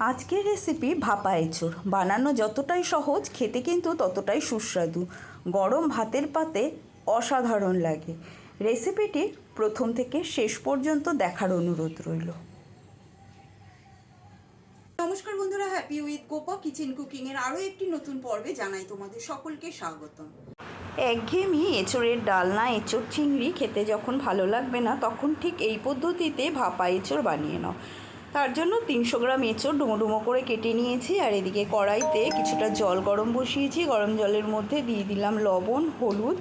আজকের রেসিপি ভাপা এঁচোড়। বানানো যতটাই সহজ, খেতে কিন্তু ততটাই সুস্বাদু। গরম ভাতের পাতে অসাধারণ লাগে। রেসিপিটি প্রথম থেকে শেষ পর্যন্ত দেখার অনুরোধ রইল। নমস্কার বন্ধুরা, হ্যাপি উইথ গোপা কিচেন কুকিংয়ের আরও একটি নতুন পর্বে জানাই তোমাদের সকলকে স্বাগতম। একঘেয়েমি এঁচোড়ের ডালনা, এঁচোড় চিংড়ি খেতে যখন ভালো লাগবে না, তখন ঠিক এই পদ্ধতিতে ভাপা এঁচোড় বানিয়ে নাও। তার জন্য 300 গ্রাম এঁচোড় ডুমো ডুমো করে কেটে নিয়েছি। আর এদিকে কড়াইতে কিছুটা জল গরম বসিয়েছি। গরম জলের মধ্যে দিয়ে দিলাম লবণ, হলুদ,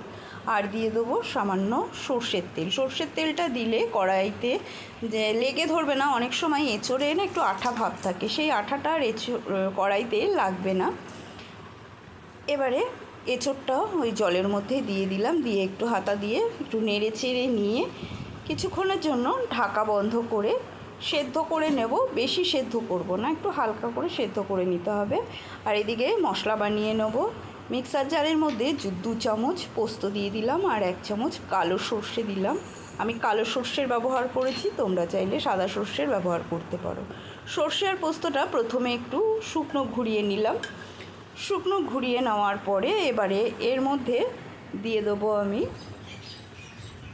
আর দিয়ে দেবো সামান্য সর্ষের তেল। সর্ষের তেলটা দিলে কড়াইতে যে লেগে ধরবে না। অনেক সময় এঁচোড়ে না একটু আঠা ভাব থাকে, সেই আঠাটা আর কড়াইতে লাগবে না। এবারে এঁচোড়টা ওই জলের মধ্যে দিয়ে দিলাম, দিয়ে একটু হাতা দিয়ে একটু নেড়ে চেড়ে নিয়ে কিছুক্ষণের জন্য ঢাকা বন্ধ করে সেদ্ধ করে নেব। বেশি সেদ্ধ করব না, একটু হালকা করে সেদ্ধ করে নিতে হবে। আর এদিকে মশলা বানিয়ে নেব। মিক্সার জারের মধ্যে 2 চামচ পোস্ত দিয়ে দিলাম, আর 1 চামচ কালো সর্ষে দিলাম। আমি কালো সর্ষের ব্যবহার করেছি, তোমরা চাইলে সাদা সর্ষের ব্যবহার করতে পারো। সর্ষে আর পোস্তটা প্রথমে একটু শুকনো ঘুরিয়ে নিলাম। শুকনো ঘুরিয়ে নেওয়ার পরে এবারে এর মধ্যে দিয়ে দেবো আমি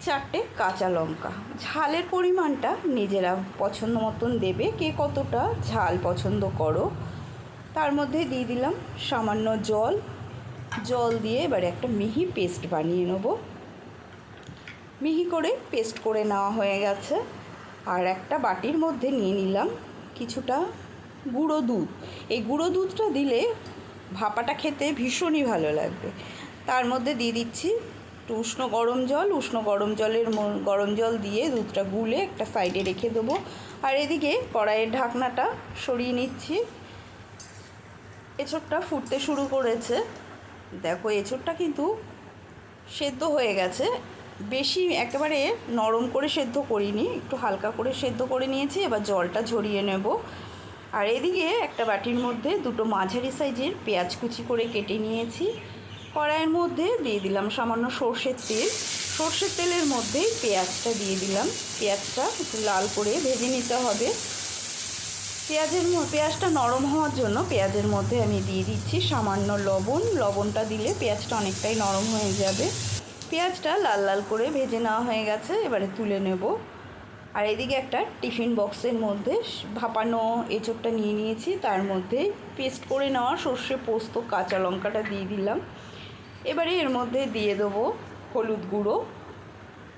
4টে কাঁচা লঙ্কা। ঝালের পরিমাণটা নিজেরা পছন্দ মতন দেবে, কে কতটা ঝাল পছন্দ করো। তার মধ্যে দিয়ে দিলাম সামান্য জল দিয়ে এবারে একটা মিহি পেস্ট বানিয়ে নেব। মিহি করে পেস্ট করে নেওয়া হয়ে গেছে। আর একটা বাটির মধ্যে নিয়ে নিলাম কিছুটা গুঁড়ো দুধ। এই গুঁড়ো দুধটা দিলে ভাপাটা খেতে ভীষণই ভালো লাগবে। তার মধ্যে দিয়ে দিচ্ছি একটু উষ্ণ গরম জল দিয়ে দুধটা গুলে একটা সাইডে রেখে দেবো। আর এদিকে কড়াইয়ের ঢাকনাটা সরিয়ে নিচ্ছি। এঁচোড়টা ফুটতে শুরু করেছে। দেখো, এঁচোড়টা কিন্তু সেদ্ধ হয়ে গেছে। বেশি একেবারে নরম করে সেদ্ধ করিনি, একটু হালকা করে সেদ্ধ করে নিয়েছি। এবার জলটা ঝরিয়ে নেব। আর এদিকে একটা বাটির মধ্যে 2টো মাঝারি সাইজের পেঁয়াজ কুচি করে কেটে নিয়েছি। কড়াইয়ের মধ্যে দিয়ে দিলাম সামান্য সর্ষের তেল। সর্ষের তেলের মধ্যেই পেঁয়াজটা দিয়ে দিলাম। পেঁয়াজটা একটু লাল করে ভেজে নিতে হবে। পেঁয়াজটা নরম হওয়ার জন্য পেঁয়াজের মধ্যে আমি দিয়ে দিচ্ছি সামান্য লবণ। লবণটা দিলে পেঁয়াজটা অনেকটাই নরম হয়ে যাবে। পেঁয়াজটা লাল লাল করে ভেজে নেওয়া হয়ে গেছে, এবারে তুলে নেব। আর এদিকে একটা টিফিন বক্সের মধ্যে ভাপানো এঁচোড়টা নিয়ে নিয়েছি। তার মধ্যে পেস্ট করে নেওয়া সর্ষে, পোস্ত, কাঁচা লঙ্কাটা দিয়ে দিলাম। এবারে এর মধ্যে দিয়ে দেবো হলুদ গুঁড়ো।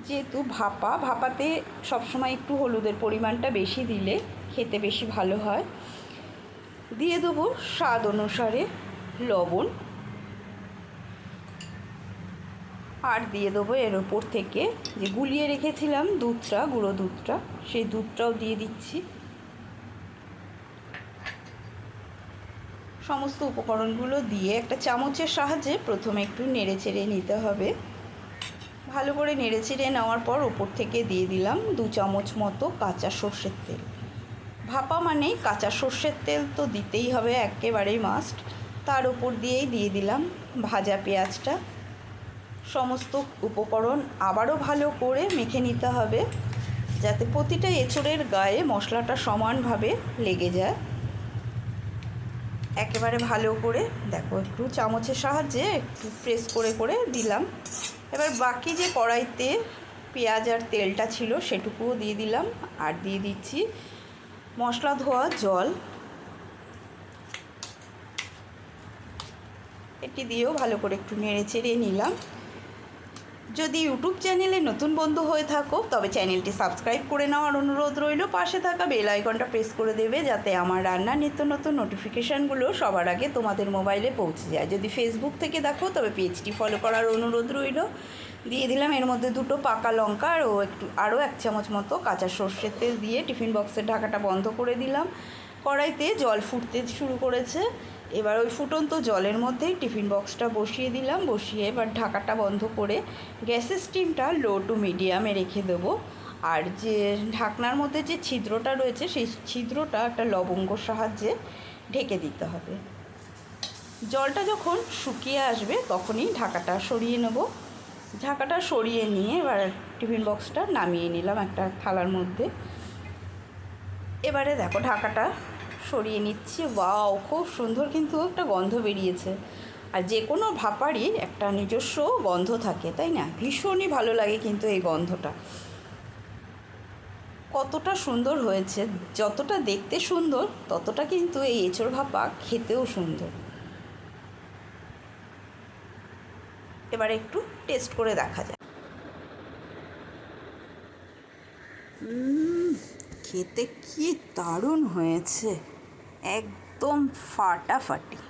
যেহেতু ভাপাতে সবসময় একটু হলুদের পরিমাণটা বেশি দিলে খেতে বেশি ভালো হয়। দিয়ে দেবো স্বাদ অনুসারে লবণ। আর দিয়ে দেবো এর ওপর থেকে যে গুলিয়ে রেখেছিলাম দুধটা, গুঁড়ো দুধটা, সেই দুধটাও দিয়ে দিচ্ছি। সমস্ত উপকরণগুলো দিয়ে একটা চামচের সাহায্যে প্রথমে একটু নেড়ে চেড়ে নিতে হবে। ভালো করে নেড়ে চেড়ে নেওয়ার পর ওপর থেকে দিয়ে দিলাম 2 চামচ মতো কাঁচা সর্ষের তেল। ভাপা মানেই কাঁচা সর্ষের তেল তো দিতেই হবে, একেবারেই মাস্ট। তার উপর দিয়েই দিয়ে দিলাম ভাজা পেঁয়াজটা। সমস্ত উপকরণ আবারও ভালো করে মেখে নিতে হবে, যাতে প্রতিটা এঁচোড়ের গায়ে মশলাটা সমানভাবে লেগে যায়। একেবারে ভালো করে দেখো, একটু চামচের সাহায্যে একটু প্রেস করে করে দিলাম। এবার বাকি যে কড়াইতে পেঁয়াজ আর তেলটা ছিল সেটুকুও দিয়ে দিলাম। আর দিয়ে দিচ্ছি মশলা ধোয়া জল। এটি দিয়েও ভালো করে একটু নেড়ে চেড়ে নিলাম। যদি ইউটিউব চ্যানেলে নতুন বন্ধু হয়ে থাকো তবে চ্যানেলটি সাবস্ক্রাইব করে নেওয়ার অনুরোধ রইল। পাশে থাকা বেল আইকনটা প্রেস করে দেবে, যাতে আমার রান্নার নিত্য নতুন নোটিফিকেশানগুলো সবার আগে তোমাদের মোবাইলে পৌঁছে যায়। যদি ফেসবুক থেকে দেখো তবে পেজটি ফলো করার অনুরোধ রইল। দিয়ে দিলাম এর মধ্যে 2টো পাকা লঙ্কা আর আরও 1 চামচ মতো কাঁচা সর্ষের তেল দিয়ে টিফিন বক্সের ঢাকাটা বন্ধ করে দিলাম। কড়াইতে জল ফুটতে শুরু করেছে। এবার ওই ফুটন্ত জলের মধ্যেই টিফিন বক্সটা বসিয়ে দিলাম। বসিয়ে এবার ঢাকাটা বন্ধ করে গ্যাসের স্টিমটা লো টু মিডিয়ামে রেখে দেবো। আর যে ঢাকনার মধ্যে যে ছিদ্রটা রয়েছে সেই ছিদ্রটা একটা লবঙ্গর সাহায্যে ঢেকে দিতে হবে। জলটা যখন শুকিয়ে আসবে তখনই ঢাকাটা সরিয়ে নেব। ঢাকাটা সরিয়ে নিয়ে এবার টিফিন বক্সটা নামিয়ে নিলাম একটা থালার মধ্যে। এবারে দেখো ঢাকাটা সরিয়ে নিচ্ছি। ওয়াও, খুব সুন্দর কিন্তু একটা গন্ধ বেরিয়েছে। আর যে কোনো ভাপারই একটা নিজস্ব গন্ধ থাকে, তাই না? ভীষণই ভালো লাগে কিন্তু এই গন্ধটা। কতটা সুন্দর হয়েছে, যতটা দেখতে সুন্দর ততটা কিন্তু এই এঁচোড় ভাপা খেতেও সুন্দর। এবার একটু টেস্ট করে দেখা যায়। খেতে কি দারুণ হয়েছে, একদম ফাটাফাটি।